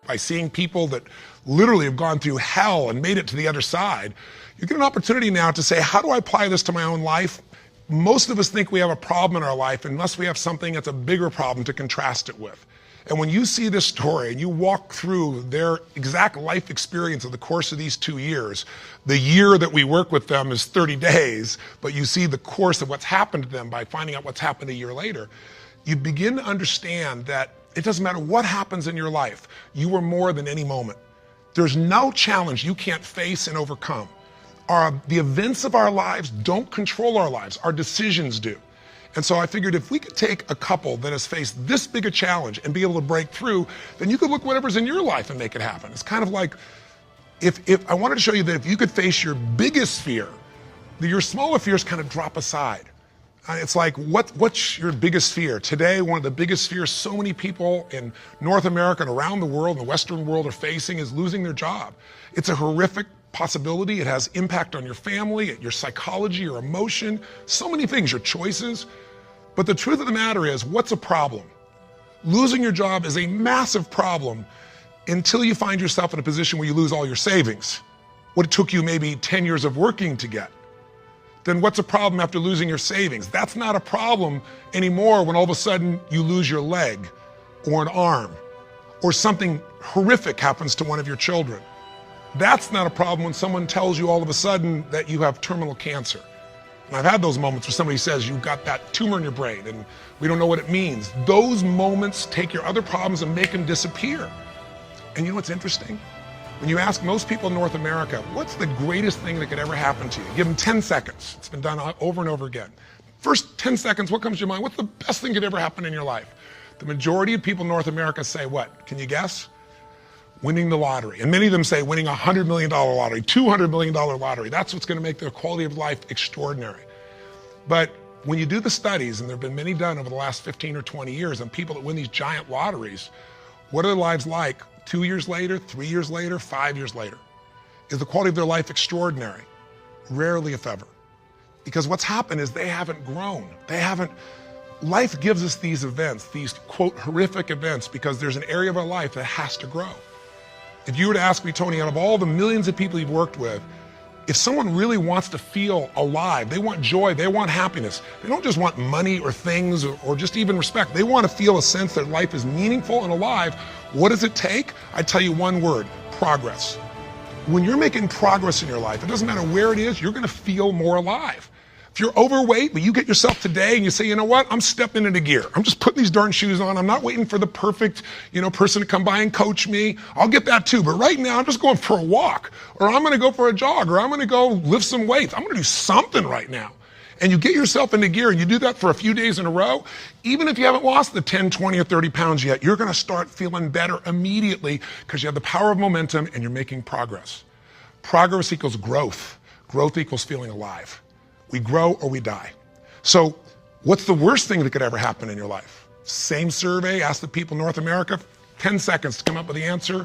by seeing people that literally have gone through hell and made it to the other side, you get an opportunity now to say, how do I apply this to my own life? Most of us think we have a problem in our life unless we have something that's a bigger problem to contrast it with. And when you see this story and you walk through their exact life experience of the course of these 2 years, the year that we work with them is 30 days, but you see the course of what's happened to them by finding out what's happened a year later, you begin to understand that it doesn't matter what happens in your life, you are more than any moment. There's no challenge you can't face and overcome. The events of our lives don't control our lives, our decisions do. And so I figured if we could take a couple that has faced this big a challenge and be able to break through, then you could look whatever's in your life and make it happen. It's kind of like, if I wanted to show you that if you could face your biggest fear, your smaller fears kind of drop aside. It's like, what's your biggest fear? Today, one of the biggest fears so many people in North America and around the world, in the Western world, are facing is losing their job. It's a horrific possibility. It has impact on your family, your psychology, your emotion, so many things, your choices. But the truth of the matter is, what's a problem? Losing your job is a massive problem until you find yourself in a position where you lose all your savings, what it took you maybe 10 years of working to get. Then what's a problem after losing your savings? That's not a problem anymore when all of a sudden you lose your leg or an arm or something horrific happens to one of your children. That's not a problem when someone tells you all of a sudden that you have terminal cancer. And I've had those moments where somebody says, you've got that tumor in your brain and we don't know what it means. Those moments take your other problems and make them disappear. And you know what's interesting? When you ask most people in North America, what's the greatest thing that could ever happen to you? Give them 10 seconds. It's been done over and over again. First 10 seconds, what comes to your mind? What's the best thing that could ever happen in your life? The majority of people in North America say what? Can you guess? Winning the lottery. And many of them say winning a $100 million lottery, $200 million lottery. That's what's going to make their quality of life extraordinary. But when you do the studies, and there have been many done over the last 15 or 20 years on people that win these giant lotteries, what are their lives like 2 years later, 3 years later, 5 years later? Is the quality of their life extraordinary? Rarely, if ever. Because what's happened is they haven't grown. Life gives us these events, these quote horrific events, because there's an area of our life that has to grow. If you were to ask me, Tony, out of all the millions of people you've worked with, if someone really wants to feel alive, they want joy, they want happiness, they don't just want money or things or just even respect, they want to feel a sense that life is meaningful and alive, what does it take? I tell you one word, progress. When you're making progress in your life, it doesn't matter where it is, you're going to feel more alive. If you're overweight, but you get yourself today and you say, you know what, I'm stepping into gear. I'm just putting these darn shoes on. I'm not waiting for the perfect, person to come by and coach me. I'll get that too. But right now I'm just going for a walk, or I'm going to go for a jog, or I'm going to go lift some weights. I'm going to do something right now. And you get yourself into gear and you do that for a few days in a row. Even if you haven't lost the 10, 20, or 30 pounds yet, you're going to start feeling better immediately because you have the power of momentum and you're making progress. Progress equals growth. Growth equals feeling alive. We grow or we die. So what's the worst thing that could ever happen in your life? Same survey, ask the people in North America, 10 seconds to come up with the answer.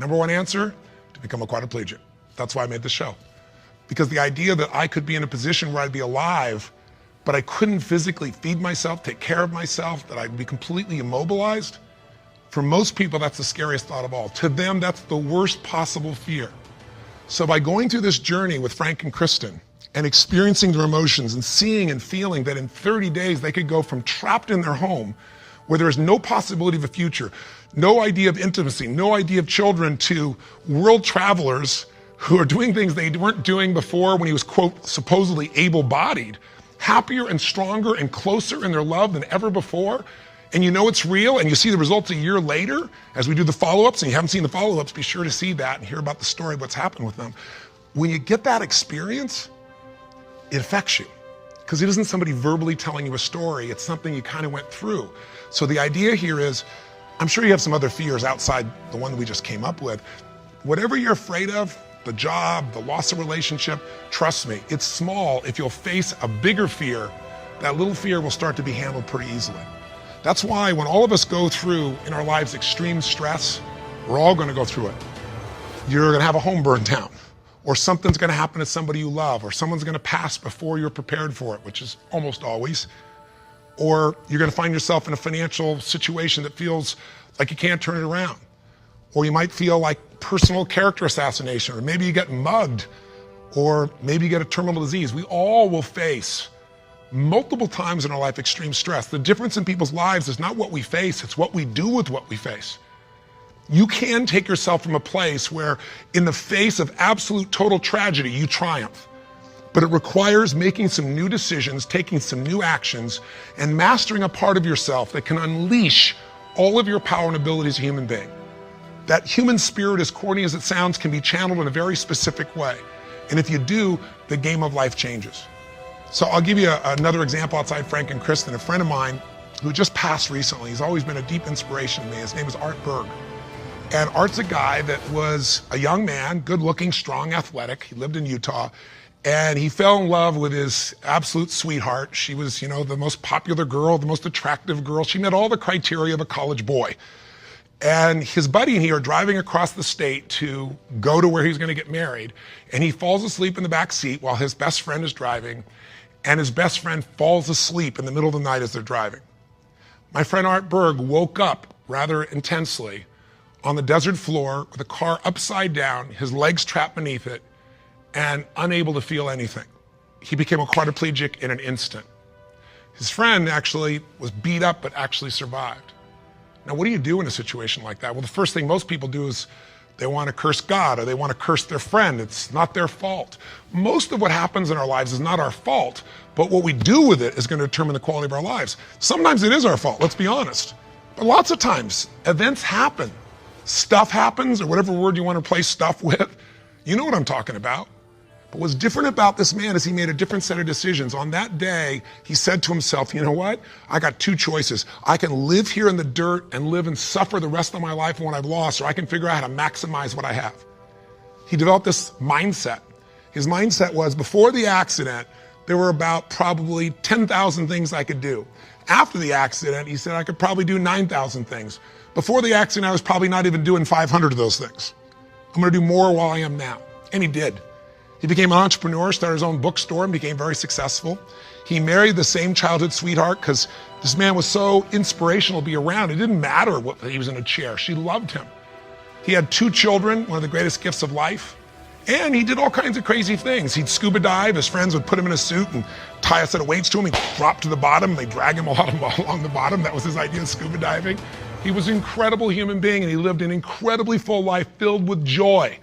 Number one answer, to become a quadriplegic. That's why I made the show. Because the idea that I could be in a position where I'd be alive, but I couldn't physically feed myself, take care of myself, that I'd be completely immobilized, for most people, that's the scariest thought of all. To them, that's the worst possible fear. So by going through this journey with Frank and Kristen, and experiencing their emotions and seeing and feeling that in 30 days they could go from trapped in their home where there is no possibility of a future, no idea of intimacy, no idea of children, to world travelers who are doing things they weren't doing before when he was, quote, supposedly able-bodied, happier and stronger and closer in their love than ever before. And you know it's real, and you see the results a year later as we do the follow-ups, and you haven't seen the follow-ups, be sure to see that and hear about the story of what's happened with them. When you get that experience, it affects you, because it isn't somebody verbally telling you a story, it's something you kind of went through. So the idea here is, I'm sure you have some other fears outside the one that we just came up with. Whatever you're afraid of, the job, the loss of relationship, trust me, it's small. If you'll face a bigger fear, that little fear will start to be handled pretty easily. That's why when all of us go through in our lives extreme stress, we're all going to go through it. You're going to have a home burned down, or something's going to happen to somebody you love, or someone's going to pass before you're prepared for it, which is almost always. Or you're going to find yourself in a financial situation that feels like you can't turn it around. or you might feel like personal character assassination, or maybe you get mugged, or maybe you get a terminal disease. We all will face multiple times in our life extreme stress. The difference in people's lives is not what we face, it's what we do with what we face. You can take yourself from a place where in the face of absolute total tragedy, you triumph. But it requires making some new decisions, taking some new actions, and mastering a part of yourself that can unleash all of your power and ability as a human being. That human spirit, as corny as it sounds, can be channeled in a very specific way. And if you do, the game of life changes. So I'll give you another example outside Frank and Kristen. A friend of mine who just passed recently, he's always been a deep inspiration to me. His name is Art Berg. And Art's a guy that was a young man, good looking, strong, athletic. He lived in Utah. And he fell in love with his absolute sweetheart. She was, the most popular girl, the most attractive girl. She met all the criteria of a college boy. And his buddy and he are driving across the state to go to where he's going to get married. And he falls asleep in the back seat while his best friend is driving. And his best friend falls asleep in the middle of the night as they're driving. My friend Art Berg woke up rather intensely on the desert floor with the car upside down, his legs trapped beneath it, and unable to feel anything. He became a quadriplegic in an instant. His friend actually was beat up but actually survived. Now, what do you do in a situation like that? Well, the first thing most people do is they want to curse God or they want to curse their friend. It's not their fault. Most of what happens in our lives is not our fault, but what we do with it is going to determine the quality of our lives. Sometimes it is our fault, let's be honest. But lots of times, events happen. Stuff happens, or whatever word you want to replace stuff with. You know what I'm talking about. But what's different about this man is he made a different set of decisions. On that day, he said to himself, you know what? I got two choices. I can live here in the dirt and live and suffer the rest of my life on what I've lost, or I can figure out how to maximize what I have. He developed this mindset. His mindset was, before the accident, there were about probably 10,000 things I could do. After the accident, he said I could probably do 9,000 things. Before the accident, I was probably not even doing 500 of those things. I'm going to do more while I am now. And he did. He became an entrepreneur, started his own bookstore, and became very successful. He married the same childhood sweetheart because this man was so inspirational to be around. It didn't matter what he was in a chair. She loved him. He had 2 children, one of the greatest gifts of life. And he did all kinds of crazy things. He'd scuba dive. His friends would put him in a suit and tie a set of weights to him. He'd drop to the bottom. They'd drag him along the bottom. That was his idea of scuba diving. He was an incredible human being, and he lived an incredibly full life filled with joy.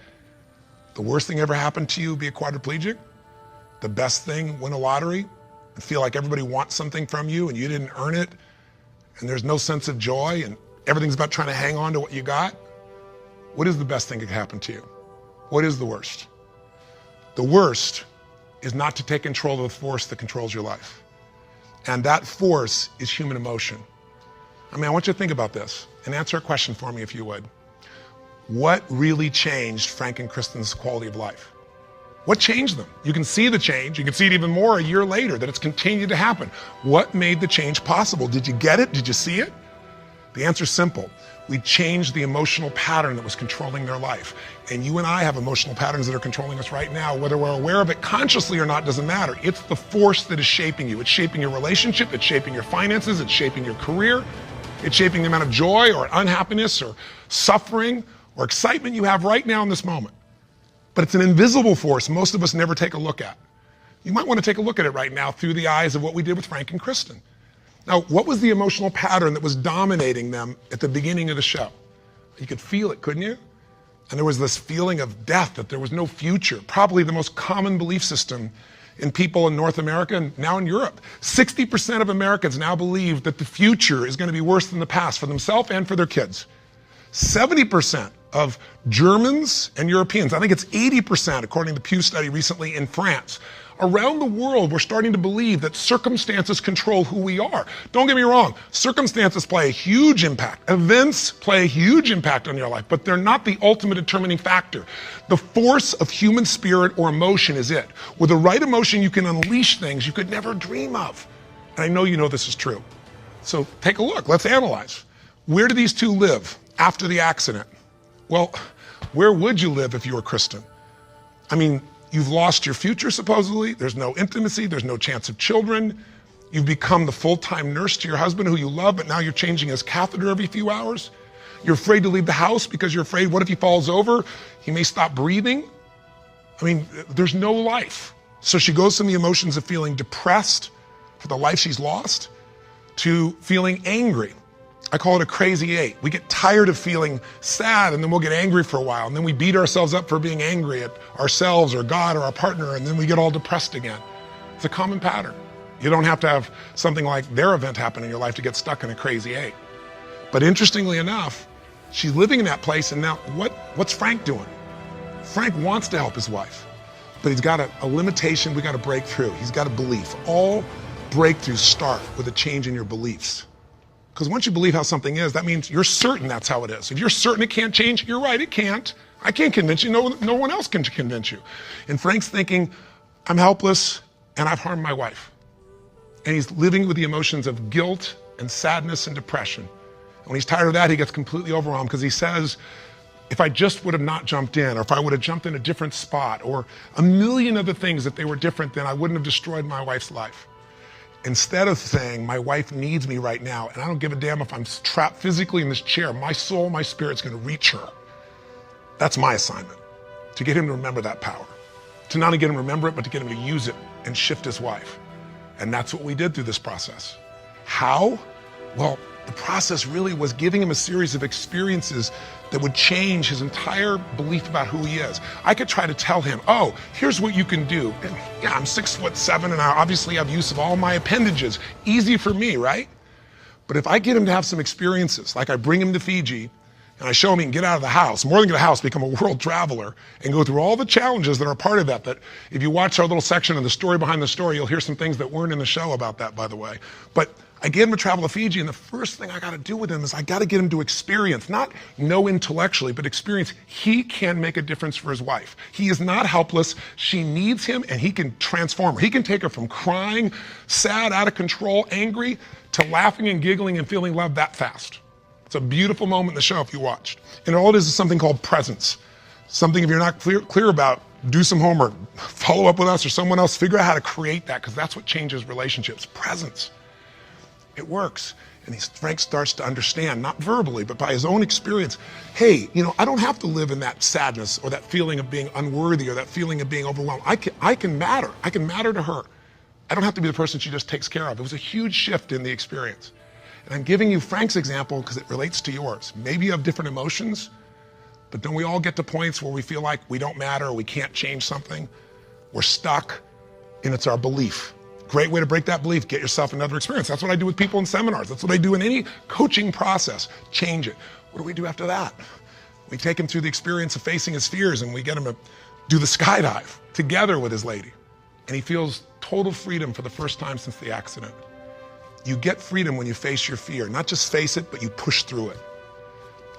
The worst thing ever happened to you, be a quadriplegic. The best thing, win a lottery and feel like everybody wants something from you and you didn't earn it, and there's no sense of joy and everything's about trying to hang on to what you got. What is the best thing that could happen to you? What is the worst? The worst is not to take control of the force that controls your life. And that force is human emotion. I want you to think about this and answer a question for me if you would. What really changed Frank and Kristen's quality of life? What changed them? You can see the change. You can see it even more a year later, that it's continued to happen. What made the change possible? Did you get it? Did you see it? The answer is simple. We changed the emotional pattern that was controlling their life. And you and I have emotional patterns that are controlling us right now. Whether we're aware of it consciously or not doesn't matter. It's the force that is shaping you. It's shaping your relationship. It's shaping your finances. It's shaping your career. It's shaping the amount of joy or unhappiness or suffering or excitement you have right now in this moment. But it's an invisible force most of us never take a look at. You might want to take a look at it right now through the eyes of what we did with Frank and Kristen. Now, what was the emotional pattern that was dominating them at the beginning of the show? You could feel it, couldn't you? And there was this feeling of death, that there was no future, probably the most common belief system in people in North America and now in Europe. 60% of Americans now believe that the future is going to be worse than the past for themselves and for their kids. 70% of Germans and Europeans, I think it's 80% according to the Pew study recently in France. Around the world, we're starting to believe that circumstances control who we are. Don't get me wrong, circumstances play a huge impact. Events play a huge impact on your life, but they're not the ultimate determining factor. The force of human spirit or emotion is it. With the right emotion, you can unleash things you could never dream of. And I know you know this is true. So take a look, let's analyze. Where do these two live after the accident? Well, where would you live if you were Kristen? You've lost your future, supposedly. There's no intimacy. There's no chance of children. You've become the full-time nurse to your husband who you love, but now you're changing his catheter every few hours. You're afraid to leave the house because you're afraid, what if he falls over? He may stop breathing. I mean, there's no life. So she goes from the emotions of feeling depressed for the life she's lost to feeling angry. I call it a crazy eight. We get tired of feeling sad and then we'll get angry for a while. And then we beat ourselves up for being angry at ourselves or God or our partner. And then we get all depressed again. It's a common pattern. You don't have to have something like their event happen in your life to get stuck in a crazy eight. But interestingly enough, she's living in that place. And now what's Frank doing? Frank wants to help his wife, but he's got a limitation we got to break through. He's got a belief. All breakthroughs start with a change in your beliefs. Because once you believe how something is, that means you're certain that's how it is. If you're certain it can't change, you're right, it can't. I can't convince you, no one else can convince you. And Frank's thinking, I'm helpless and I've harmed my wife. And he's living with the emotions of guilt and sadness and depression. And when he's tired of that, he gets completely overwhelmed because he says, if I just would have not jumped in, or if I would have jumped in a different spot, or a million other things that they were different, then I wouldn't have destroyed my wife's life. Instead of saying, my wife needs me right now, and I don't give a damn if I'm trapped physically in this chair, my soul, my spirit's gonna reach her. That's my assignment, to get him to remember that power. To not only get him to remember it, but to get him to use it and shift his wife. And that's what we did through this process. How? Well, the process really was giving him a series of experiences that would change his entire belief about who he is. I could try to tell him, oh, here's what you can do. And yeah, I'm 6'7" and I obviously have use of all my appendages. Easy for me, right? But if I get him to have some experiences, like I bring him to Fiji and I show him he can get out of the house, more than get out of the house, become a world traveler and go through all the challenges that are part of that, that if you watch our little section of the story behind the story, you'll hear some things that weren't in the show about that, by the way. But I get him to travel to Fiji, and the first thing I got to do with him is I got to get him to experience, not know intellectually, but experience he can make a difference for his wife. He is not helpless. She needs him, and he can transform her. He can take her from crying, sad, out of control, angry, to laughing and giggling and feeling love that fast. It's a beautiful moment in the show if you watched. And all it is something called presence. Something if you're not clear about, do some homework, follow up with us or someone else, figure out how to create that, because that's what changes relationships. Presence. It works. And Frank starts to understand, not verbally, but by his own experience, hey, I don't have to live in that sadness or that feeling of being unworthy or that feeling of being overwhelmed. I can matter. I can matter to her. I don't have to be the person she just takes care of. It was a huge shift in the experience. And I'm giving you Frank's example because it relates to yours. Maybe you have different emotions, but don't we all get to points where we feel like we don't matter or we can't change something? We're stuck, and it's our belief. Great way to break that belief, get yourself another experience. That's what I do with people in seminars. That's what I do in any coaching process. Change it. What do we do after that? We take him through the experience of facing his fears and we get him to do the skydive together with his lady. And he feels total freedom for the first time since the accident. You get freedom when you face your fear. Not just face it, but you push through it.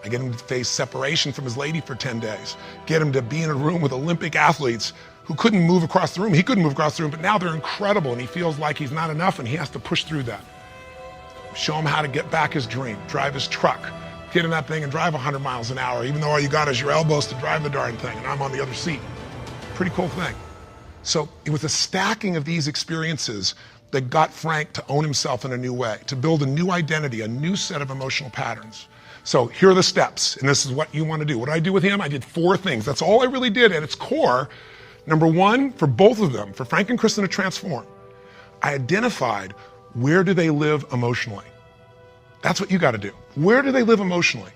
I get him to face separation from his lady for 10 days. Get him to be in a room with Olympic athletes who couldn't move across the room. He couldn't move across the room, but now they're incredible and he feels like he's not enough and he has to push through that. Show him how to get back his dream, drive his truck, get in that thing and drive 100 miles an hour, even though all you got is your elbows to drive the darn thing and I'm on the other seat. Pretty cool thing. So it was a stacking of these experiences that got Frank to own himself in a new way, to build a new identity, a new set of emotional patterns. So here are the steps, and this is what you want to do. What did I do with him? I did 4 things. That's all I really did at its core. Number 1, for both of them, for Frank and Kristen to transform, I identified where do they live emotionally. That's what you got to do. Where do they live emotionally?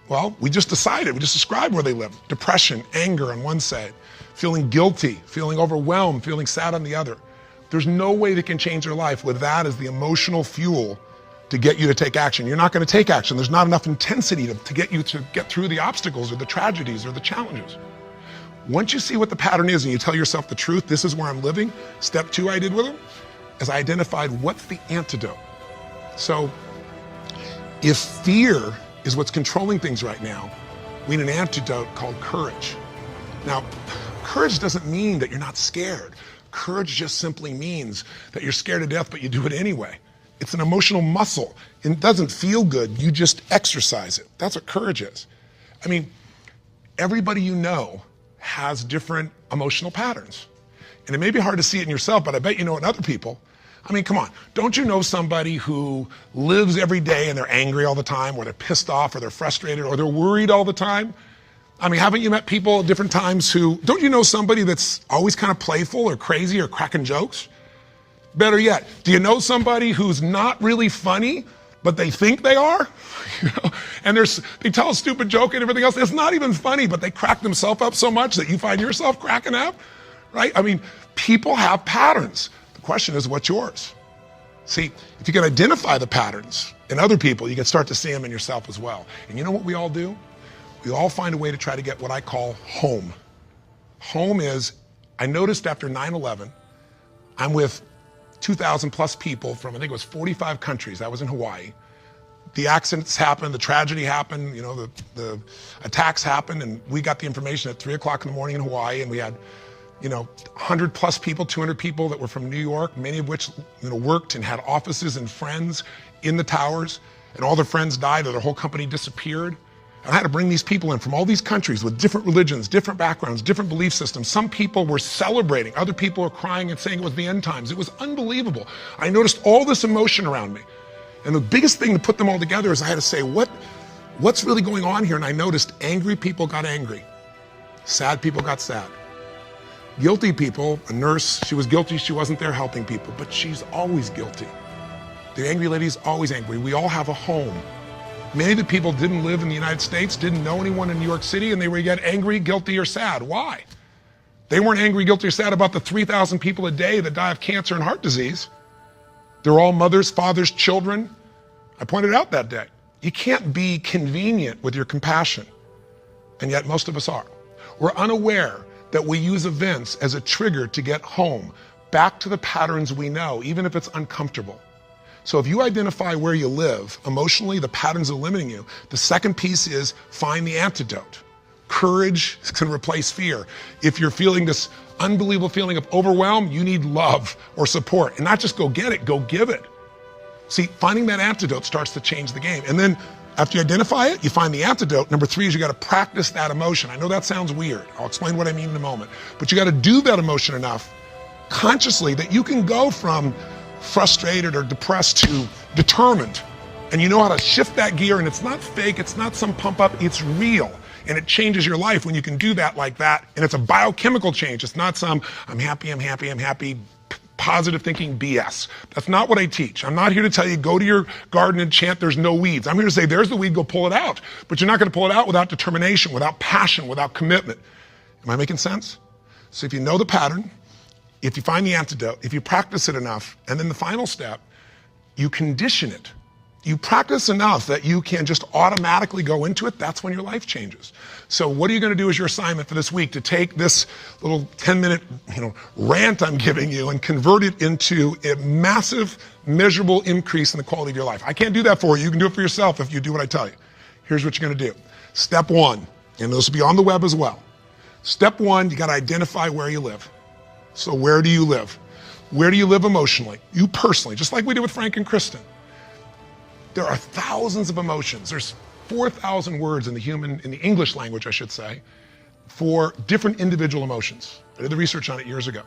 Well, we just described where they live. Depression, anger on one side, feeling guilty, feeling overwhelmed, feeling sad on the other. There's no way they can change their life with that as the emotional fuel to get you to take action. You're not going to take action. There's not enough intensity to get you to get through the obstacles or the tragedies or the challenges. Once you see what the pattern is and you tell yourself the truth, this is where I'm living, step 2 I did with him, is I identified what's the antidote. So if fear is what's controlling things right now, we need an antidote called courage. Now, courage doesn't mean that you're not scared. Courage just simply means that you're scared to death, but you do it anyway. It's an emotional muscle. It doesn't feel good, you just exercise it. That's what courage is. I mean, everybody you know has different emotional patterns. And it may be hard to see it in yourself, but I bet you know in other people. I mean, come on. Don't you know somebody who lives every day and they're angry all the time, or they're pissed off, or they're frustrated, or they're worried all the time? I mean, haven't you met people at different times who, don't you know somebody that's always kind of playful or crazy or cracking jokes? Better yet, do you know somebody who's not really funny, but they think they are? You know, and they tell a stupid joke and everything else. It's not even funny, but they crack themselves up so much that you find yourself cracking up, right? I mean, people have patterns. The question is, what's yours? See, if you can identify the patterns in other people, you can start to see them in yourself as well. And you know what we all do? We all find a way to try to get what I call home. Home is, I noticed after 9/11, I'm with 2,000 plus people from, I think it was 45 countries. I was in Hawaii. The accidents happened, the tragedy happened, you know, the attacks happened, and we got the information at 3 o'clock in the morning in Hawaii, and we had, you know, 100 plus people, 200 people that were from New York, many of which, you know, worked and had offices and friends in the towers, and all their friends died or their whole company disappeared. And I had to bring these people in from all these countries with different religions, different backgrounds, different belief systems. Some people were celebrating, other people were crying and saying it was the end times. It was unbelievable. I noticed all this emotion around me. And the biggest thing to put them all together is I had to say, what's really going on here? And I noticed angry people got angry. Sad people got sad. Guilty people, a nurse, she was guilty, she wasn't there helping people, but she's always guilty. The angry lady's always angry. We all have a home. Many of the people didn't live in the United States, didn't know anyone in New York City, and they were yet angry, guilty, or sad. Why? They weren't angry, guilty, or sad about the 3,000 people a day that die of cancer and heart disease. They're all mothers, fathers, children. I pointed out that day. You can't be convenient with your compassion, and yet most of us are. We're unaware that we use events as a trigger to get home, back to the patterns we know, even if it's uncomfortable. So if you identify where you live emotionally, the patterns that are limiting you, the second piece is find the antidote. Courage can replace fear. If you're feeling this unbelievable feeling of overwhelm, you need love or support. And not just go get it, go give it. See, finding that antidote starts to change the game. And then after you identify it, you find the antidote. Number 3 is you got to practice that emotion. I know that sounds weird. I'll explain what I mean in a moment. But you got to do that emotion enough consciously that you can go from frustrated or depressed to determined. And you know how to shift that gear, and it's not fake, it's not some pump up, it's real. And it changes your life when you can do that like that. And it's a biochemical change. It's not some, I'm happy, positive thinking BS. That's not what I teach. I'm not here to tell you, go to your garden and chant, there's no weeds. I'm here to say, there's the weed, go pull it out. But you're not going to pull it out without determination, without passion, without commitment. Am I making sense? So if you know the pattern, if you find the antidote, if you practice it enough, and then the final step, you condition it. You practice enough that you can just automatically go into it, that's when your life changes. So what are you going to do as your assignment for this week? To take this little 10-minute rant I'm giving you and convert it into a massive, measurable increase in the quality of your life. I can't do that for you. You can do it for yourself if you do what I tell you. Here's what you're going to do. Step 1, and this will be on the web as well. Step 1, you got to identify where you live. So where do you live? Where do you live emotionally? You personally, just like we did with Frank and Kristen. There are thousands of emotions. There's 4,000 words in the English language, I should say, for different individual emotions. I did the research on it years ago.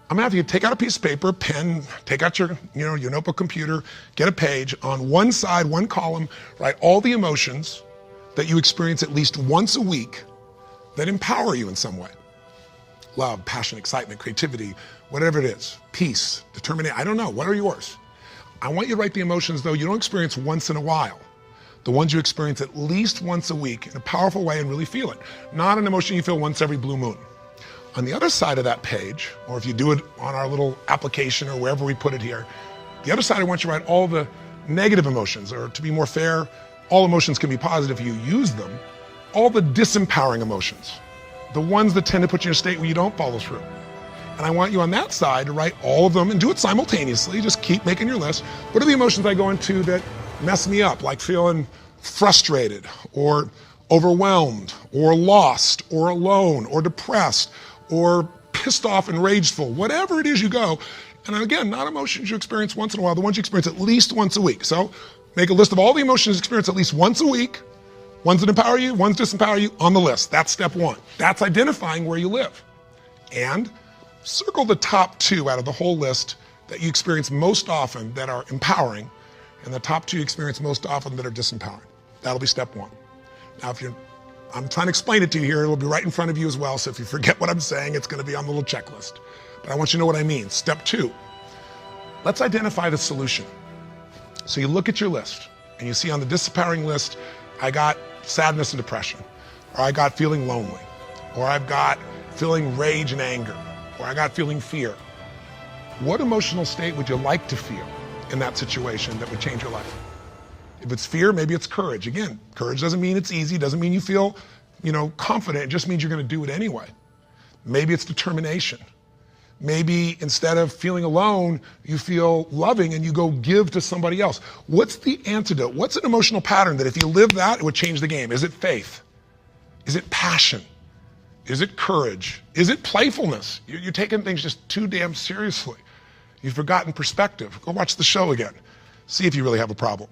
I'm gonna have you take out a piece of paper, pen, take out your notebook, computer, get a page. On one side, one column, write all the emotions that you experience at least once a week that empower you in some way. Love, passion, excitement, creativity, whatever it is. Peace, determination, I don't know, what are yours? I want you to write the emotions, though, you don't experience once in a while. The ones you experience at least once a week in a powerful way and really feel it. Not an emotion you feel once every blue moon. On the other side of that page, or if you do it on our little application or wherever we put it here, the other side I want you to write all the negative emotions, or to be more fair, all emotions can be positive if you use them, all the disempowering emotions, the ones that tend to put you in a state where you don't follow through. And I want you on that side to write all of them and do it simultaneously. Just keep making your list. What are the emotions I go into that mess me up, like feeling frustrated or overwhelmed or lost or alone or depressed or pissed off and rageful, whatever it is you go. And again, not emotions you experience once in a while, the ones you experience at least once a week. So make a list of all the emotions you experience at least once a week, ones that empower you, ones that disempower you, on the list. That's step 1. That's identifying where you live. And circle the top 2 out of the whole list that you experience most often that are empowering, and the top 2 you experience most often that are disempowering. That'll be step 1. Now, I'm trying to explain it to you here. It'll be right in front of you as well. So if you forget what I'm saying, it's going to be on the little checklist. But I want you to know what I mean. Step 2, let's identify the solution. So you look at your list and you see on the disempowering list, I got sadness and depression, or I got feeling lonely, or I've got feeling rage and anger, or I got feeling fear. What emotional state would you like to feel in that situation that would change your life? If it's fear, maybe it's courage. Again, courage doesn't mean it's easy, doesn't mean you feel, confident. It just means you're going to do it anyway. Maybe it's determination. Maybe instead of feeling alone, you feel loving and you go give to somebody else. What's the antidote? What's an emotional pattern that if you live that, it would change the game? Is it faith? Is it passion? Is it courage? Is it playfulness? You're taking things just too damn seriously. You've forgotten perspective. Go watch the show again. See if you really have a problem.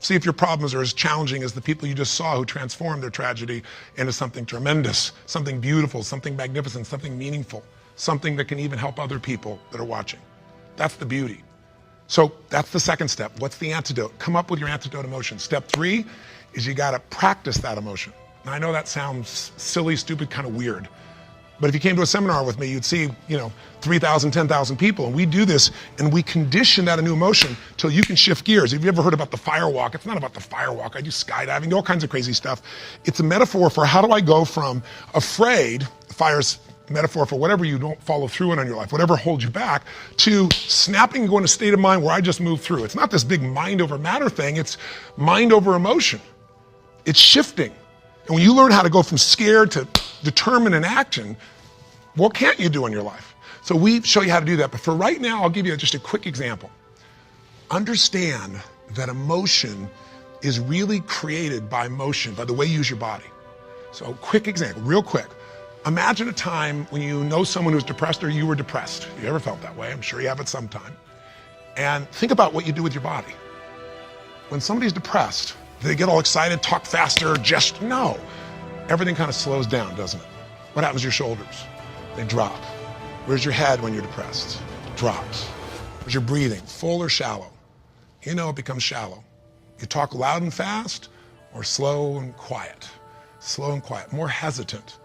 See if your problems are as challenging as the people you just saw who transformed their tragedy into something tremendous, something beautiful, something magnificent, something meaningful, something that can even help other people that are watching. That's the beauty. So that's the second step. What's the antidote? Come up with your antidote emotion. Step 3 is you got to practice that emotion. Now, I know that sounds silly, stupid, kind of weird. But if you came to a seminar with me, you'd see, 3,000, 10,000 people. And we do this and we condition that a new emotion till you can shift gears. Have you ever heard about the fire walk? It's not about the fire walk. I do skydiving, all kinds of crazy stuff. It's a metaphor for how do I go from afraid, fire's metaphor for whatever you don't follow through on in your life, whatever holds you back, to snapping and going to a state of mind where I just move through. It's not this big mind over matter thing. It's mind over emotion. It's shifting. And when you learn how to go from scared to determined in action, what can't you do in your life? So we show you how to do that. But for right now, I'll give you just a quick example. Understand that emotion is really created by motion, by the way you use your body. So quick example, real quick. Imagine a time when you know someone who's depressed or you were depressed. You ever felt that way? I'm sure you have at some time. And think about what you do with your body. When somebody's depressed, they get all excited, talk faster, just no. Everything kind of slows down, doesn't it? What happens to your shoulders? They drop. Where's your head when you're depressed? It drops. Where's your breathing? Full or shallow? It becomes shallow. You talk loud and fast or slow and quiet? Slow and quiet, more hesitant.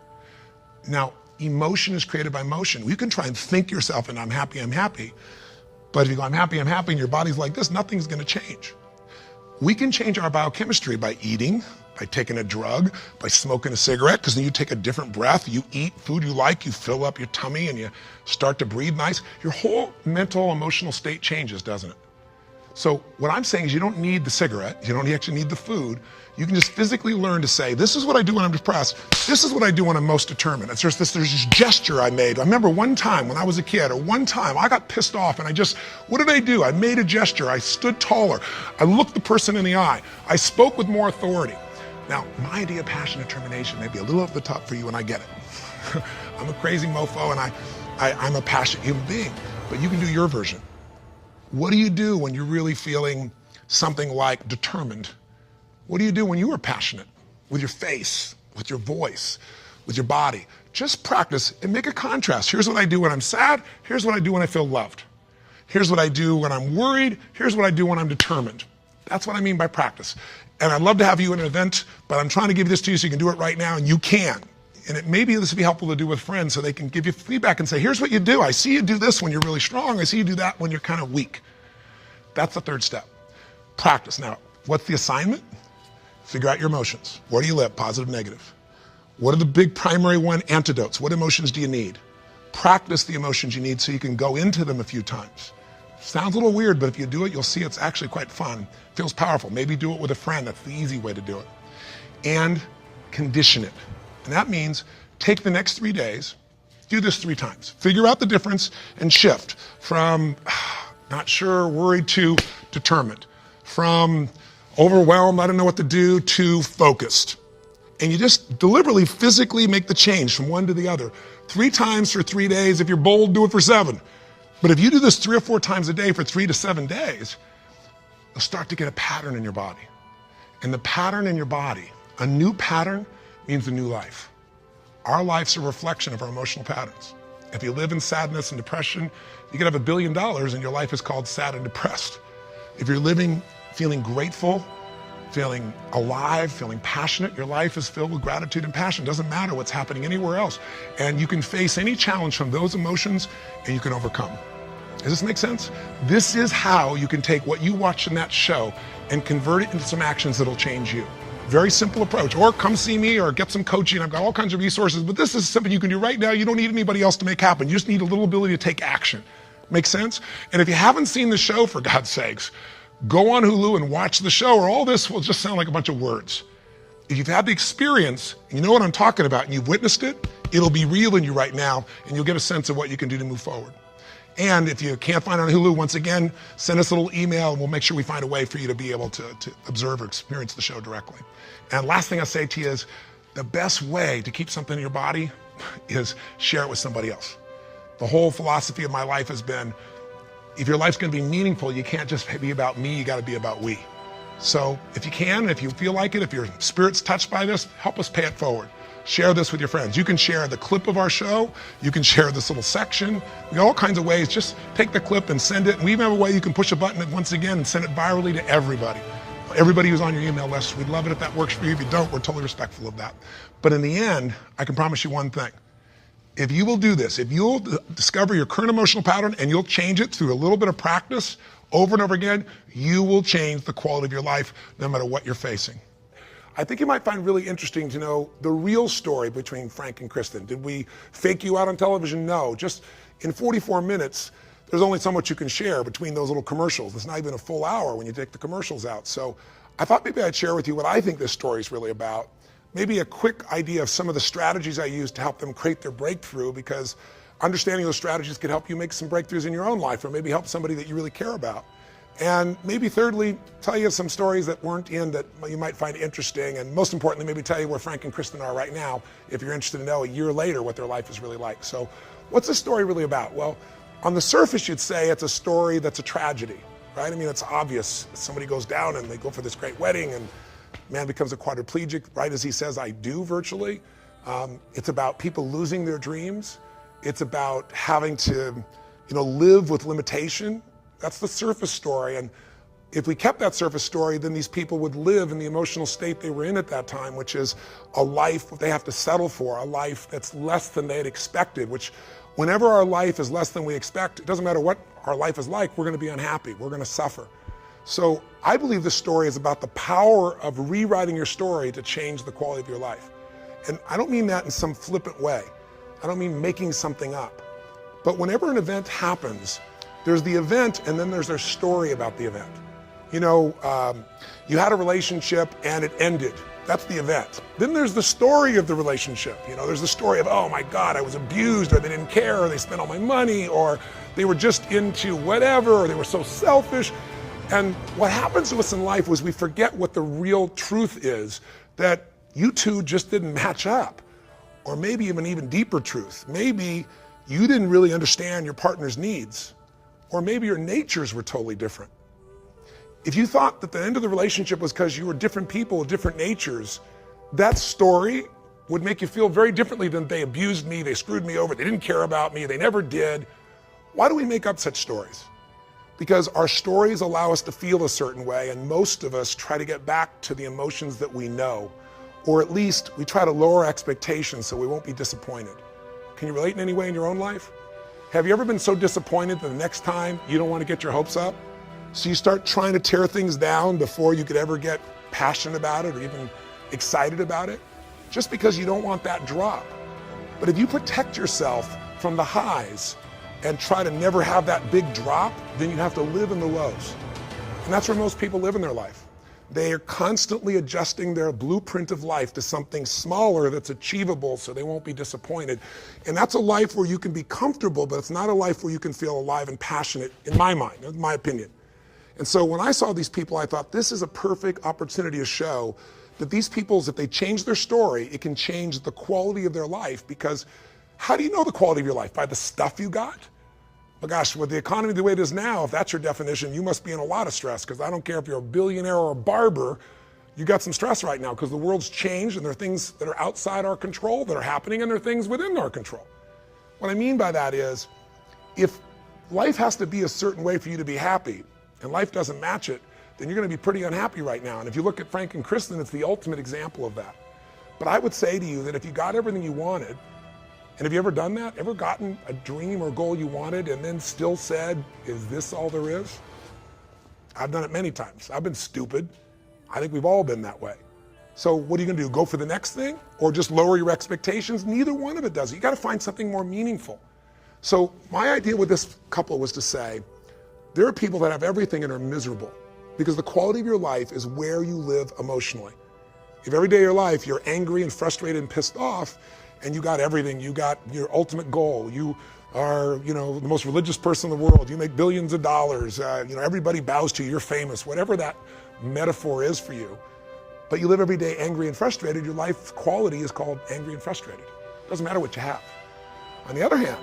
Now, emotion is created by motion. You can try and think yourself and I'm happy. But if you go, I'm happy, and your body's like this, nothing's gonna change. We can change our biochemistry by eating, by taking a drug, by smoking a cigarette, because then you take a different breath, you eat food you like, you fill up your tummy and you start to breathe nice. Your whole mental, emotional state changes, doesn't it? So what I'm saying is you don't need the cigarette, you don't actually need the food. You can just physically learn to say, this is what I do when I'm depressed, this is what I do when I'm most determined. There's this gesture I made. I remember one time when I was a kid, or one time I got pissed off and what did I do? I made a gesture, I stood taller, I looked the person in the eye, I spoke with more authority. Now, my idea of passion and determination may be a little over the top for you, and I get it. I'm a crazy mofo and I'm a passionate human being, but you can do your version. What do you do when you're really feeling something like determined? What do you do when you are passionate? With your face, with your voice, with your body. Just practice and make a contrast. Here's what I do when I'm sad. Here's what I do when I feel loved. Here's what I do when I'm worried. Here's what I do when I'm determined. That's what I mean by practice. And I'd love to have you in an event, but I'm trying to give this to you so you can do it right now, and you can. And maybe this would be helpful to do with friends so they can give you feedback and say, here's what you do. I see you do this when you're really strong. I see you do that when you're kind of weak. That's the third step. Practice. Now, what's the assignment? Figure out your emotions. Where do you live? Positive, negative. What are the big primary antidotes? What emotions do you need? Practice the emotions you need so you can go into them a few times. Sounds a little weird, but if you do it, you'll see it's actually quite fun. Feels powerful. Maybe do it with a friend. That's the easy way to do it. And condition it. And that means take the next 3 days, do this 3 times. Figure out the difference and shift from not sure, worried to determined. From overwhelmed, I don't know what to do, to focused. And you just deliberately, physically make the change from one to the other. 3 times for 3 days. If you're bold, do it for 7. But if you do this 3 or 4 times a day for 3 to 7 days, you'll start to get a pattern in your body. And the pattern in your body, a new pattern, means a new life. Our life's a reflection of our emotional patterns. If you live in sadness and depression, you could have $1 billion and your life is called sad and depressed. If you're living feeling grateful, feeling alive, feeling passionate, your life is filled with gratitude and passion. It doesn't matter what's happening anywhere else. And you can face any challenge from those emotions and you can overcome. Does this make sense? This is how you can take what you watched in that show and convert it into some actions that'll change you. Very simple approach. Or come see me or get some coaching. I've got all kinds of resources, but this is something you can do right now. You don't need anybody else to make happen. You just need a little ability to take action. Make sense? And if you haven't seen the show, for God's sakes, go on Hulu and watch the show, or all this will just sound like a bunch of words. If you've had the experience, you know what I'm talking about, and you've witnessed it, it'll be real in you right now, and you'll get a sense of what you can do to move forward. And if you can't find it on Hulu, once again, send us a little email and we'll make sure we find a way for you to be able to observe or experience the show directly. And last thing I'll say to you is the best way to keep something in your body is share it with somebody else. The whole philosophy of my life has been, if your life's gonna be meaningful, you can't just be about me, you gotta be about we. So if you can, if you feel like it, if your spirit's touched by this, help us pay it forward. Share this with your friends. You can share the clip of our show. You can share this little section. We got all kinds of ways. Just take the clip and send it. And we even have a way you can push a button once again and send it virally to everybody. Everybody who's on your email list. We'd love it if that works for you. If you don't, we're totally respectful of that. But in the end, I can promise you one thing. If you will do this, if you'll discover your current emotional pattern and you'll change it through a little bit of practice over and over again, you will change the quality of your life no matter what you're facing. I think you might find really interesting to know the real story between Frank and Kristen. Did we fake you out on television? No. Just in 44 minutes, there's only so much you can share between those little commercials. It's not even a full hour when you take the commercials out. So I thought maybe I'd share with you what I think this story is really about. Maybe a quick idea of some of the strategies I use to help them create their breakthrough, because understanding those strategies could help you make some breakthroughs in your own life, or maybe help somebody that you really care about. And maybe thirdly, tell you some stories that weren't in that you might find interesting, and most importantly, maybe tell you where Frank and Kristen are right now, if you're interested to know a year later what their life is really like. So what's this story really about? Well, on the surface, you'd say it's a story that's a tragedy, right? I mean, it's obvious. Somebody goes down and they go for this great wedding and man becomes a quadriplegic right as he says, I do, virtually. It's about people losing their dreams. It's about having to, live with limitation. That's the surface story. And if we kept that surface story, then these people would live in the emotional state they were in at that time, which is a life they have to settle for, a life that's less than they had expected, which whenever our life is less than we expect, it doesn't matter what our life is like, we're gonna be unhappy, we're gonna suffer. So I believe this story is about the power of rewriting your story to change the quality of your life. And I don't mean that in some flippant way. I don't mean making something up. But whenever an event happens, there's the event and then there's their story about the event. You had a relationship and it ended. That's the event. Then there's the story of the relationship. There's the story of, oh my God, I was abused, or they didn't care, or they spent all my money, or they were just into whatever, or they were so selfish. And what happens to us in life was we forget what the real truth is, that you two just didn't match up. Or maybe even deeper truth. Maybe you didn't really understand your partner's needs. Or maybe your natures were totally different. If you thought that the end of the relationship was because you were different people with different natures, that story would make you feel very differently than they abused me, they screwed me over, they didn't care about me, they never did. Why do we make up such stories? Because our stories allow us to feel a certain way, and most of us try to get back to the emotions that we know, or at least we try to lower expectations so we won't be disappointed. Can you relate in any way in your own life? Have you ever been so disappointed that the next time you don't want to get your hopes up? So you start trying to tear things down before you could ever get passionate about it or even excited about it, just because you don't want that drop. But if you protect yourself from the highs and try to never have that big drop, then you have to live in the lows. And that's where most people live in their life. They are constantly adjusting their blueprint of life to something smaller that's achievable so they won't be disappointed. And that's a life where you can be comfortable, but it's not a life where you can feel alive and passionate, in my mind, in my opinion. And so when I saw these people, I thought this is a perfect opportunity to show that these people, if they change their story, it can change the quality of their life. Because how do you know the quality of your life? By the stuff you got? Well, gosh, with the economy the way it is now, if that's your definition, you must be in a lot of stress, because I don't care if you're a billionaire or a barber, you got some stress right now because the world's changed and there are things that are outside our control that are happening, and there are things within our control. What I mean by that is, if life has to be a certain way for you to be happy, and life doesn't match it, then you're going to be pretty unhappy right now. And if you look at Frank and Kristen, it's the ultimate example of that. But I would say to you that if you got everything you wanted, and have you ever done that? Ever gotten a dream or goal you wanted and then still said, is this all there is? I've done it many times. I've been stupid. I think we've all been that way. So what are you going to do? Go for the next thing or just lower your expectations? Neither one of it does it. You got to find something more meaningful. So my idea with this couple was to say, there are people that have everything and are miserable because the quality of your life is where you live emotionally. If every day of your life you're angry and frustrated and pissed off and you got everything, you got your ultimate goal, you are, the most religious person in the world, you make billions of dollars, everybody bows to you, you're famous, whatever that metaphor is for you, but you live every day angry and frustrated, your life quality is called angry and frustrated. Doesn't matter what you have. On the other hand,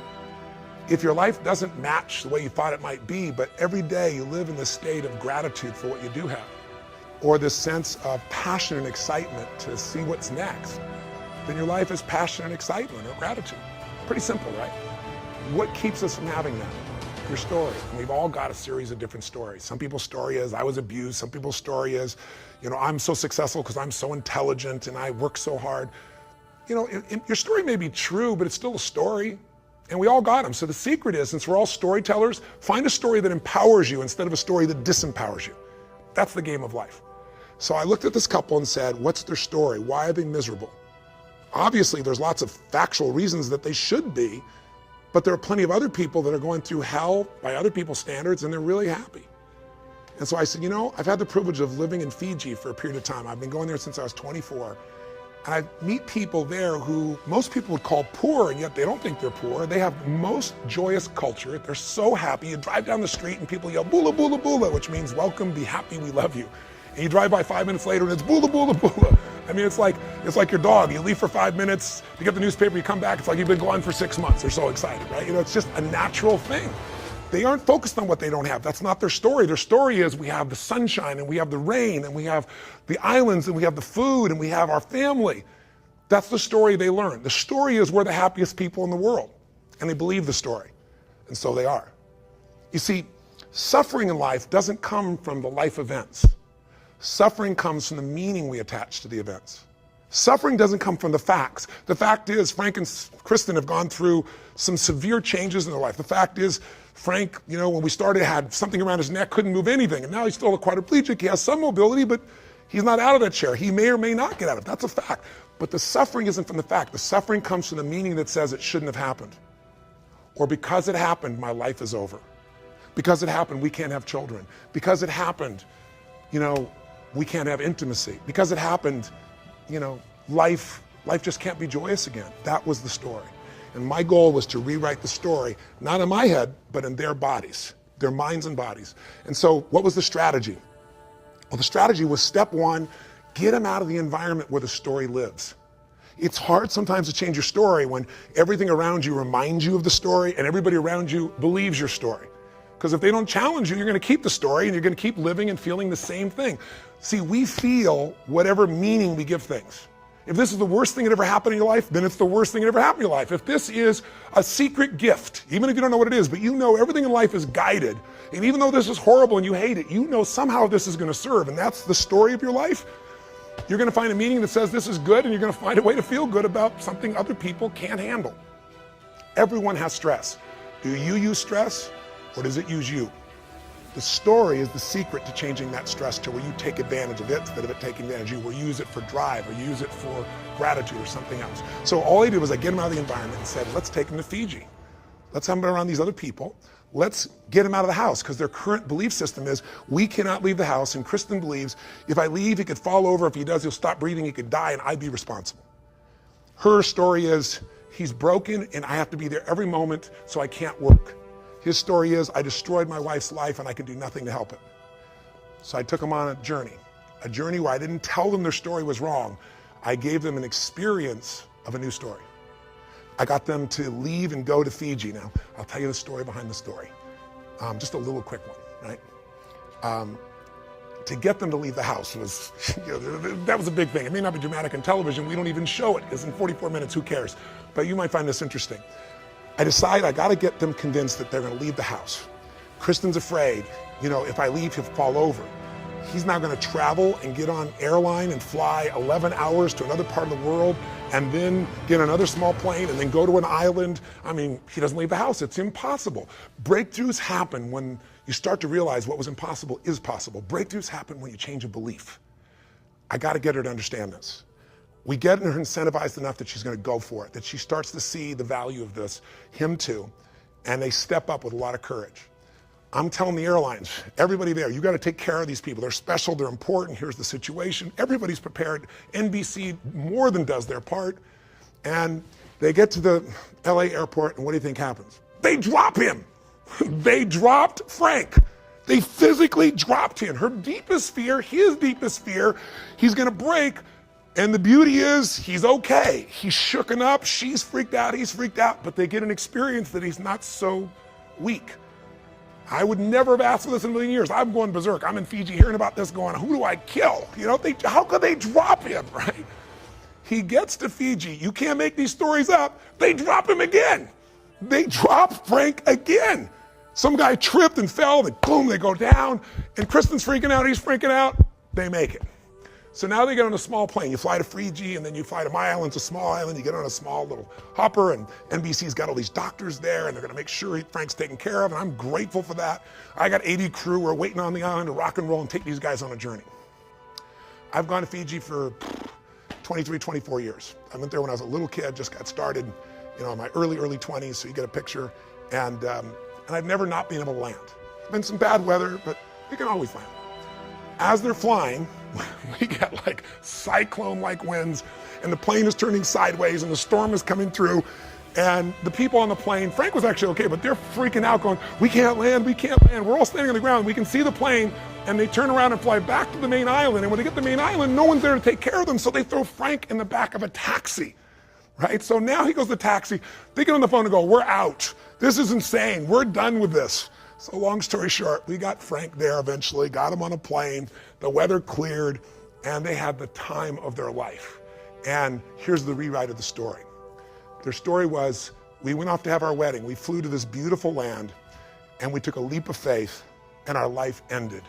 if your life doesn't match the way you thought it might be, but every day you live in this state of gratitude for what you do have, or this sense of passion and excitement to see what's next, then your life is passion and excitement or gratitude. Pretty simple, right? What keeps us from having that? Your story. And we've all got a series of different stories. Some people's story is, I was abused. Some people's story is, I'm so successful because I'm so intelligent and I work so hard. Your story may be true, but it's still a story. And we all got them. So the secret is, since we're all storytellers, find a story that empowers you instead of a story that disempowers you. That's the game of life. So I looked at this couple and said, what's their story? Why are they miserable? Obviously, there's lots of factual reasons that they should be, but there are plenty of other people that are going through hell by other people's standards and they're really happy. And so I said, I've had the privilege of living in Fiji for a period of time. I've been going there since I was 24. And I meet people there who most people would call poor, and yet they don't think they're poor. They have the most joyous culture. They're so happy. You drive down the street and people yell, bula, bula, bula, which means welcome, be happy, we love you. And you drive by 5 minutes later and it's bula, bula, bula. I mean, it's like your dog. You leave for 5 minutes, you get the newspaper, you come back, it's like you've been gone for 6 months. They're so excited, right? It's just a natural thing. They aren't focused on what they don't have. That's not their story. Their story is we have the sunshine and we have the rain and we have the islands and we have the food and we have our family. That's the story they learn. The story is we're the happiest people in the world. And they believe the story. And so they are. You see, suffering in life doesn't come from the life events. Suffering comes from the meaning we attach to the events. Suffering doesn't come from the facts. The fact is, Frank and Kristen have gone through some severe changes in their life. The fact is, Frank, when we started, had something around his neck, couldn't move anything. And now he's still a quadriplegic. He has some mobility, but he's not out of that chair. He may or may not get out of it. That's a fact. But the suffering isn't from the fact. The suffering comes from the meaning that says it shouldn't have happened. Or because it happened, my life is over. Because it happened, we can't have children. Because it happened, we can't have intimacy. Because it happened, life just can't be joyous again. That was the story. And my goal was to rewrite the story, not in my head, but in their bodies, their minds and bodies. And so what was the strategy? Well, the strategy was step one, get them out of the environment where the story lives. It's hard sometimes to change your story when everything around you reminds you of the story and everybody around you believes your story. Because if they don't challenge you, you're going to keep the story and you're going to keep living and feeling the same thing. See, we feel whatever meaning we give things. If this is the worst thing that ever happened in your life, then it's the worst thing that ever happened in your life. If this is a secret gift, even if you don't know what it is, but everything in life is guided, and even though this is horrible and you hate it, somehow this is going to serve, and that's the story of your life, you're going to find a meaning that says this is good, and you're going to find a way to feel good about something other people can't handle. Everyone has stress. Do you use stress, or does it use you? The story is the secret to changing that stress to where you take advantage of it instead of it taking advantage of you, where you use it for drive or you use it for gratitude or something else. So all I did was I get them out of the environment and said, let's take them to Fiji. Let's have them around these other people. Let's get them out of the house, because their current belief system is we cannot leave the house, and Kristen believes if I leave, he could fall over. If he does, he'll stop breathing, he could die, and I'd be responsible. Her story is he's broken and I have to be there every moment, so I can't work. His story is, I destroyed my wife's life and I can do nothing to help it. So I took them on a journey where I didn't tell them their story was wrong. I gave them an experience of a new story. I got them to leave and go to Fiji. Now, I'll tell you the story behind the story. Just a little quick one, right? To get them to leave the house was, that was a big thing. It may not be dramatic on television. We don't even show it, because in 44 minutes, who cares? But you might find this interesting. I decide I gotta get them convinced that they're gonna leave the house. Kristen's afraid, if I leave, he'll fall over. He's now gonna travel and get on airline and fly 11 hours to another part of the world and then get another small plane and then go to an island. I mean, he doesn't leave the house, it's impossible. Breakthroughs happen when you start to realize what was impossible is possible. Breakthroughs happen when you change a belief. I gotta get her to understand this. We get her incentivized enough that she's gonna go for it, that she starts to see the value of this, him too, and they step up with a lot of courage. I'm telling the airlines, everybody there, you gotta take care of these people. They're special, they're important, here's the situation. Everybody's prepared. NBC more than does their part. And they get to the LA airport, and what do you think happens? They drop him. They dropped Frank. They physically dropped him. Her deepest fear, his deepest fear, he's gonna break. And the beauty is, he's okay. He's shooken up, she's freaked out, he's freaked out, but they get an experience that he's not so weak. I would never have asked for this in a million years. I'm going berserk. I'm in Fiji hearing about this going, who do I kill? How could they drop him, right? He gets to Fiji. You can't make these stories up. They drop him again. They drop Frank again. Some guy tripped and fell, and boom, they go down. And Kristen's freaking out, he's freaking out. They make it. So now they get on a small plane. You fly to Fiji, and then you fly to my island. It's a small island. You get on a small little hopper, and NBC's got all these doctors there, and they're gonna make sure Frank's taken care of, and I'm grateful for that. I got 80 crew. We're waiting on the island to rock and roll and take these guys on a journey. I've gone to Fiji for 23, 24 years. I went there when I was a little kid, just got started, in my early 20s, so you get a picture, and I've never not been able to land. Been some bad weather, but you can always land. As they're flying, we get like cyclone-like winds, and the plane is turning sideways, and the storm is coming through, and the people on the plane, Frank was actually okay, but they're freaking out going, we can't land, we can't land. We're all standing on the ground, we can see the plane, and they turn around and fly back to the main island, and when they get to the main island, no one's there to take care of them, so they throw Frank in the back of a taxi, right? So now he goes to the taxi, they get on the phone and go, we're out. This is insane, we're done with this. So long story short, we got Frank there eventually, got him on a plane, the weather cleared, and they had the time of their life. And here's the rewrite of the story. Their story was, we went off to have our wedding, we flew to this beautiful land, and we took a leap of faith, and our life ended.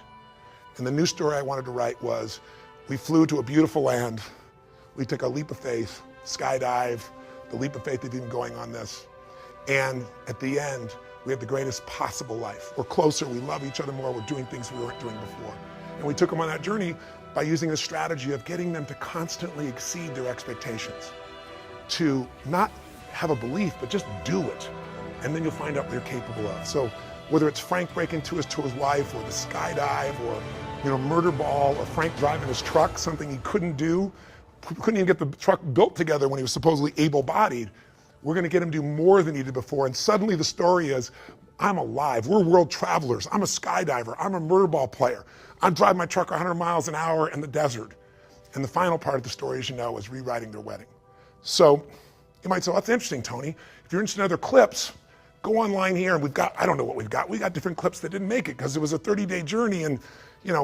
And the new story I wanted to write was, we flew to a beautiful land, we took a leap of faith, skydive, the leap of faith of even going on this, and at the end, we had the greatest possible life. We're closer, we love each other more, we're doing things we weren't doing before. And we took them on that journey by using the strategy of getting them to constantly exceed their expectations. To not have a belief, but just do it. And then you'll find out what they're capable of. So whether it's Frank breaking to his wife, or the skydive, or murder ball, or Frank driving his truck, something he couldn't do, couldn't even get the truck built together when he was supposedly able-bodied, we're gonna get him to do more than he did before, and suddenly the story is, I'm alive, we're world travelers, I'm a skydiver, I'm a murder ball player, I'm driving my truck 100 miles an hour in the desert. And the final part of the story, as you know, is rewriting their wedding. So you might say, well, that's interesting, Tony. If you're interested in other clips, go online here, and I don't know what we've got. We got different clips that didn't make it because it was a 30-day journey, and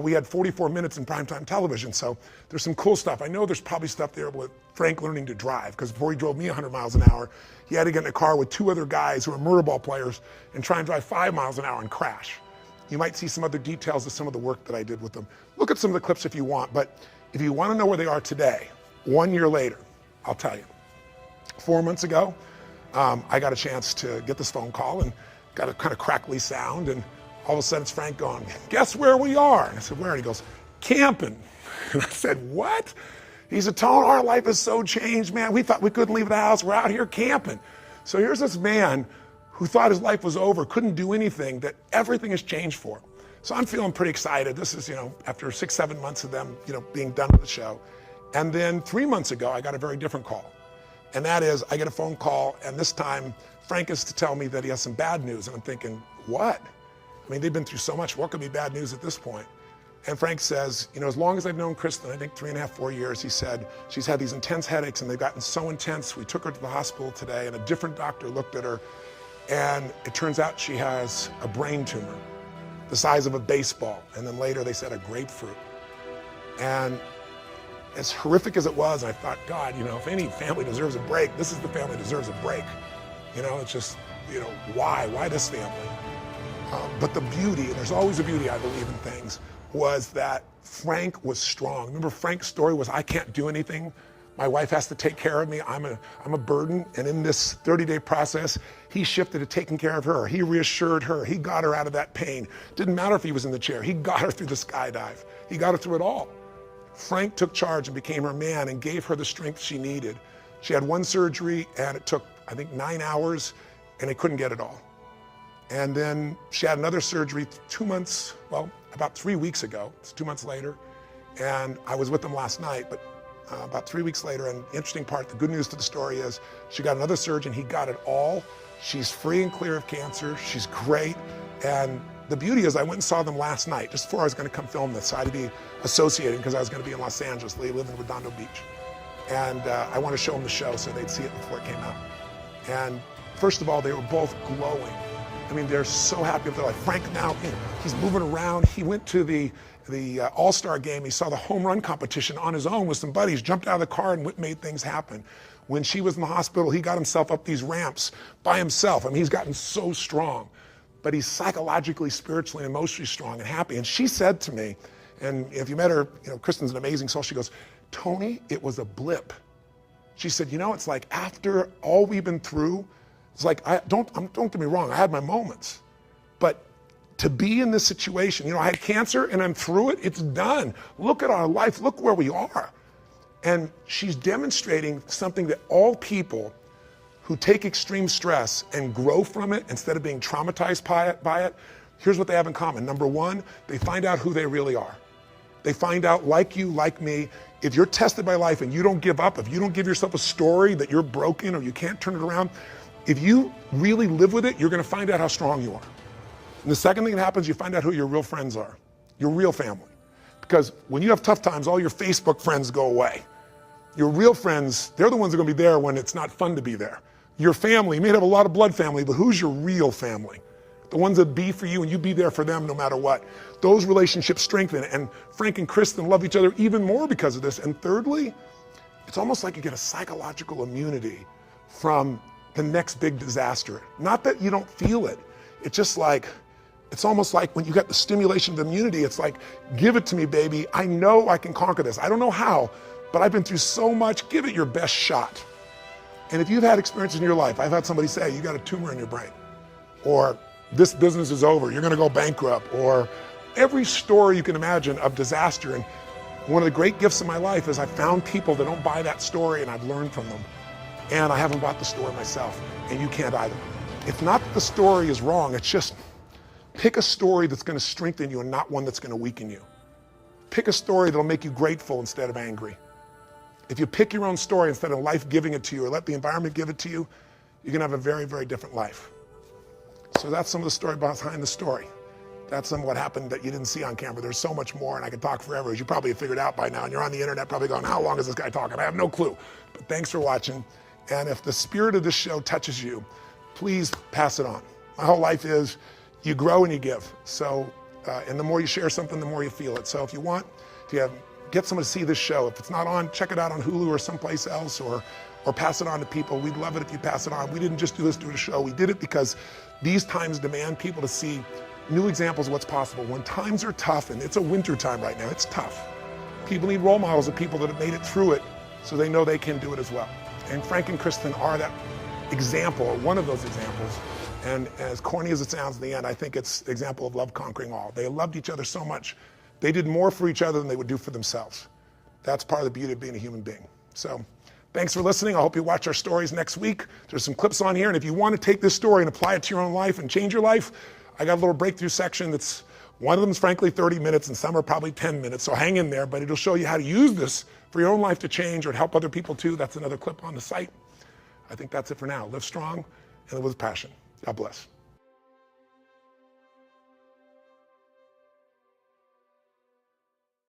we had 44 minutes in primetime television, so there's some cool stuff. I know there's probably stuff there with Frank learning to drive, because before he drove me 100 miles an hour, he had to get in a car with 2 other guys who are murder ball players and try and drive 5 miles an hour and crash. You might see some other details of some of the work that I did with them. Look at some of the clips if you want, but if you want to know where they are today, 1 year later, I'll tell you. 4 months ago, I got a chance to get this phone call and got a kind of crackly sound, and all of a sudden it's Frank going, guess where we are? And I said, where? And he goes, camping. And I said, what? He said, Tone, our life is so changed, man. We thought we couldn't leave the house. We're out here camping. So here's this man who thought his life was over, couldn't do anything, that everything has changed for. So I'm feeling pretty excited. This is, after 6, 7 months of them, being done with the show. And then 3 months ago, I got a very different call. And that is, I get a phone call, and this time, Frank is to tell me that he has some bad news. And I'm thinking, what? I mean, they've been through so much. What could be bad news at this point? And Frank says, as long as I've known Kristen, I think 3.5, 4 years, he said, she's had these intense headaches, and they've gotten so intense. We took her to the hospital today, and a different doctor looked at her, and it turns out she has a brain tumor the size of a baseball. And then later they said a grapefruit. And as horrific as it was, I thought, God, if any family deserves a break, this is the family that deserves a break. It's just why this family? But the beauty, and there's always a beauty, I believe, in things, was that Frank was strong. Remember, Frank's story was, I can't do anything. My wife has to take care of me. I'm a burden. And in this 30-day process, he shifted to taking care of her. He reassured her. He got her out of that pain. Didn't matter if he was in the chair. He got her through the skydive. He got her through it all. Frank took charge and became her man and gave her the strength she needed. She had one surgery, and it took, I think, 9 hours, and they couldn't get it all. And then she had another surgery about 3 weeks ago. It's 2 months later. And I was with them last night, but about 3 weeks later, and the interesting part, the good news to the story is she got another surgeon. He got it all. She's free and clear of cancer. She's great. And the beauty is I went and saw them last night, just before I was going to come film this. So I had to be associated because I was going to be in Los Angeles. They live in Redondo Beach. And I want to show them the show so they'd see it before it came out. And first of all, they were both glowing. I mean, they're so happy with their life. Frank now, he's moving around. He went to the All-Star game. He saw the home run competition on his own with some buddies, jumped out of the car and made things happen. When she was in the hospital, he got himself up these ramps by himself. I mean, he's gotten so strong, but he's psychologically, spiritually, and emotionally strong and happy. And she said to me, and if you met her, Kristen's an amazing soul. She goes, Tony, it was a blip. She said, it's like after all we've been through, it's like, don't get me wrong, I had my moments, but to be in this situation, I had cancer and I'm through it, it's done. Look at our life, look where we are. And she's demonstrating something that all people who take extreme stress and grow from it instead of being traumatized by it, here's what they have in common. Number one, they find out who they really are. They find out, like you, like me, if you're tested by life and you don't give up, if you don't give yourself a story that you're broken or you can't turn it around, if you really live with it, you're going to find out how strong you are. And the second thing that happens, you find out who your real friends are, your real family. Because when you have tough times, all your Facebook friends go away. Your real friends, they're the ones that are going to be there when it's not fun to be there. Your family, you may have a lot of blood family, but who's your real family? The ones that be for you and you be there for them no matter what. Those relationships strengthen, and Frank and Kristen love each other even more because of this. And thirdly, it's almost like you get a psychological immunity from the next big disaster. Not that you don't feel it. It's almost like when you get the stimulation of immunity, it's like, give it to me, baby. I know I can conquer this. I don't know how, but I've been through so much. Give it your best shot. And if you've had experiences in your life, I've had somebody say, you got a tumor in your brain, or this business is over, you're gonna go bankrupt, or every story you can imagine of disaster. And one of the great gifts of my life is I found people that don't buy that story, and I've learned from them. And I haven't bought the story myself, and you can't either. It's not that the story is wrong, it's just pick a story that's gonna strengthen you and not one that's gonna weaken you. Pick a story that'll make you grateful instead of angry. If you pick your own story instead of life giving it to you or let the environment give it to you, you're gonna have a very, very different life. So that's some of the story behind the story. That's some of what happened that you didn't see on camera. There's so much more, and I could talk forever, as you probably have figured out by now, and you're on the internet probably going, how long is this guy talking? I have no clue. But thanks for watching. And if the spirit of this show touches you, please pass it on. My whole life is you grow and you give. So, and the more you share something, the more you feel it. So if you want, get someone to see this show. If it's not on, check it out on Hulu or someplace else, or pass it on to people. We'd love it if you pass it on. We didn't just do this to do a show. We did it because these times demand people to see new examples of what's possible. When times are tough, and it's a winter time right now, it's tough. People need role models of people that have made it through it so they know they can do it as well. And Frank and Kristen are that example, or one of those examples. And as corny as it sounds in the end, I think it's an example of love conquering all. They loved each other so much. They did more for each other than they would do for themselves. That's part of the beauty of being a human being. So thanks for listening. I hope you watch our stories next week. There's some clips on here. And if you want to take this story and apply it to your own life and change your life, I got a little breakthrough section that's, one of them is frankly 30 minutes and some are probably 10 minutes. So hang in there, but it'll show you how to use this for your own life to change or to help other people too. That's another clip on the site. I think that's it for now. Live strong and live with passion. God bless.